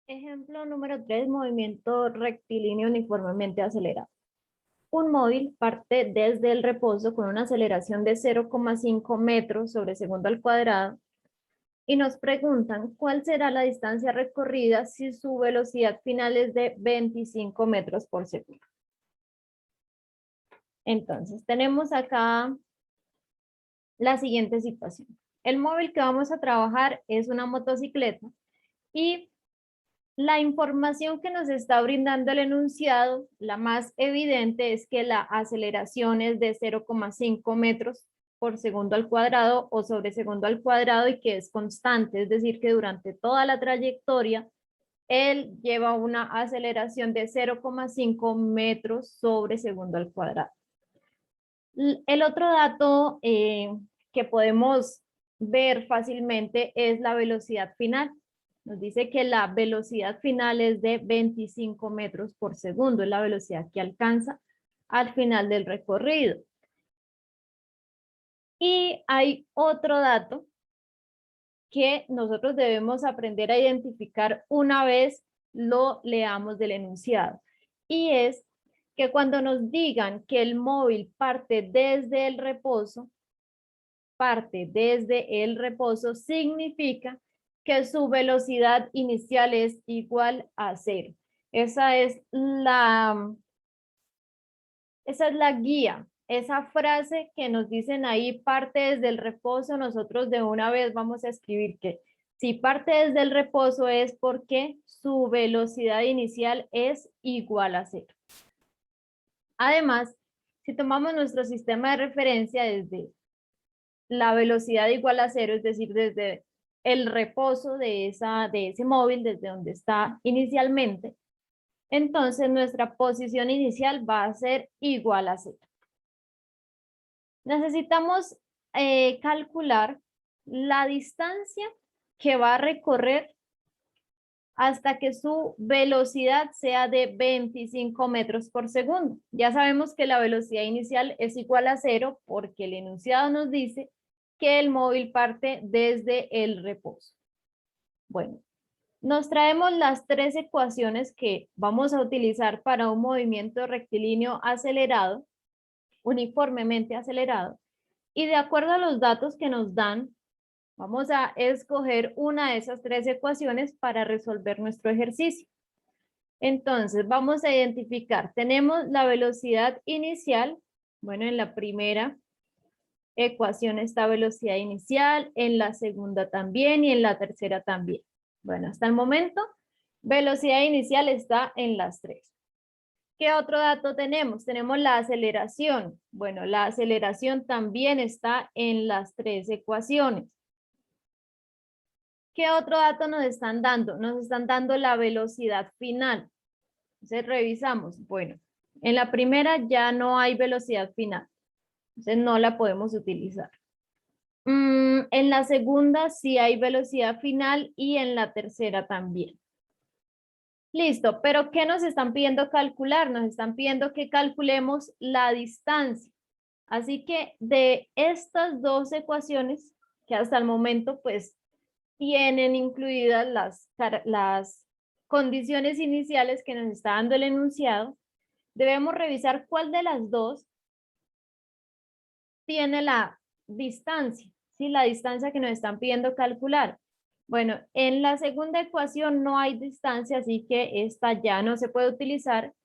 Ejemplo número 3, movimiento rectilíneo uniformemente acelerado. Un móvil parte desde el reposo con una aceleración de 0,5 metros sobre segundo al cuadrado y nos preguntan cuál será la distancia recorrida si su velocidad final es de 25 metros por segundo. Entonces, tenemos acá la siguiente situación. El móvil que vamos a trabajar es una motocicleta y la información que nos está brindando el enunciado, la más evidente es que la aceleración es de 0,5 metros por segundo al cuadrado o sobre segundo al cuadrado y que es constante, es decir, que durante toda la trayectoria él lleva una aceleración de 0,5 metros sobre segundo al cuadrado. El otro dato que podemos ver fácilmente es la velocidad final. Nos dice que la velocidad final es de 25 metros por segundo, es la velocidad que alcanza al final del recorrido. Y hay otro dato que nosotros debemos aprender a identificar una vez lo leamos del enunciado. Y es que cuando nos digan que el móvil parte desde el reposo, significa que su velocidad inicial es igual a 0. Esa es la guía. Esa frase que nos dicen ahí, parte desde el reposo, nosotros de una vez vamos a escribir que si parte desde el reposo es porque su velocidad inicial es igual a 0. Además, si tomamos nuestro sistema de referencia desde la velocidad igual a 0, es decir, desde el reposo de ese móvil, desde donde está inicialmente, entonces nuestra posición inicial va a ser igual a 0. Necesitamos calcular la distancia que va a recorrer hasta que su velocidad sea de 25 metros por segundo. Ya sabemos que la velocidad inicial es igual a 0 porque el enunciado nos dice que el móvil parte desde el reposo. Bueno, nos traemos las tres ecuaciones que vamos a utilizar para un movimiento rectilíneo acelerado, uniformemente acelerado, y de acuerdo a los datos que nos dan, vamos a escoger una de esas tres ecuaciones para resolver nuestro ejercicio. Entonces, vamos a identificar, tenemos la velocidad inicial, bueno, en la primera ecuación está velocidad inicial, en la segunda también y en la tercera también. Bueno, hasta el momento, velocidad inicial está en las tres. ¿Qué otro dato tenemos? Tenemos la aceleración. Bueno, la aceleración también está en las tres ecuaciones. ¿Qué otro dato nos están dando? Nos están dando la velocidad final. Entonces revisamos. Bueno, en la primera ya no hay velocidad final. Entonces no la podemos utilizar. En la segunda sí hay velocidad final y en la tercera también. Listo, pero ¿qué nos están pidiendo calcular? Nos están pidiendo que calculemos la distancia. Así que de estas dos ecuaciones, que hasta el momento pues tienen incluidas las condiciones iniciales que nos está dando el enunciado, debemos revisar cuál de las dos tiene la distancia, ¿sí? La distancia que nos están pidiendo calcular. Bueno, en la segunda ecuación no hay distancia, así que esta ya no se puede utilizar.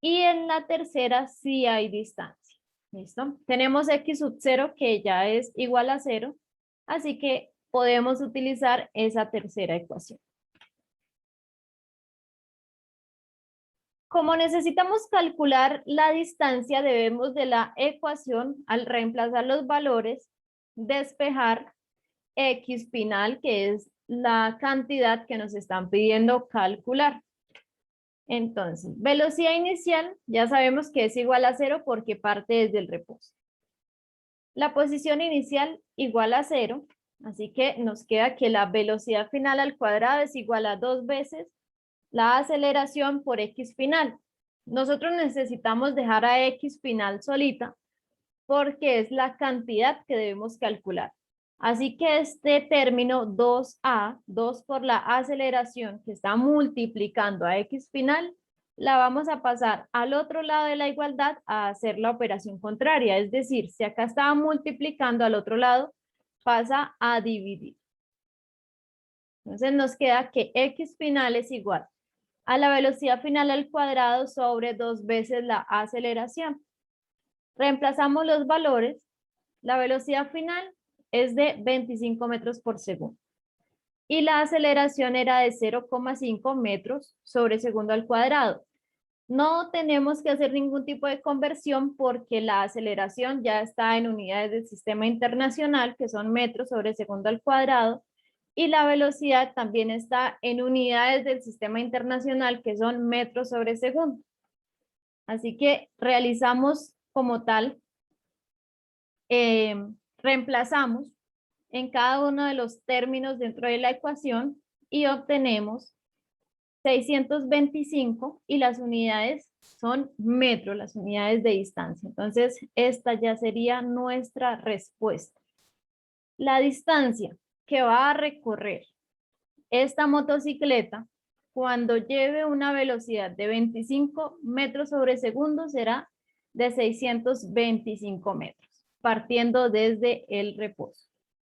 Y en la tercera sí hay distancia. ¿Listo? Tenemos x sub 0 que ya es igual a 0, así que podemos utilizar esa tercera ecuación. Como necesitamos calcular la distancia, debemos de la ecuación, al reemplazar los valores, despejar x final, que es la cantidad que nos están pidiendo calcular. Entonces, velocidad inicial, ya sabemos que es igual a 0 porque parte desde el reposo. La posición inicial igual a 0, así que nos queda que la velocidad final al cuadrado es igual a 2 veces la aceleración por x final. Nosotros necesitamos dejar a x final solita porque es la cantidad que debemos calcular. Así que este término 2a, 2 por la aceleración que está multiplicando a x final, la vamos a pasar al otro lado de la igualdad a hacer la operación contraria. Es decir, si acá estaba multiplicando al otro lado, pasa a dividir. Entonces nos queda que x final es igual a la velocidad final al cuadrado sobre 2 veces la aceleración. Reemplazamos los valores. La velocidad final es de 25 metros por segundo. Y la aceleración era de 0,5 metros sobre segundo al cuadrado. No tenemos que hacer ningún tipo de conversión porque la aceleración ya está en unidades del sistema internacional, que son metros sobre segundo al cuadrado, y la velocidad también está en unidades del sistema internacional, que son metros sobre segundo. Así que realizamos como tal, reemplazamos en cada uno de los términos dentro de la ecuación y obtenemos 625 y las unidades son metros, las unidades de distancia. Entonces, esta ya sería nuestra respuesta. La distancia que va a recorrer esta motocicleta cuando lleve una velocidad de 25 metros sobre segundo será de 625 metros, partiendo desde el reposo.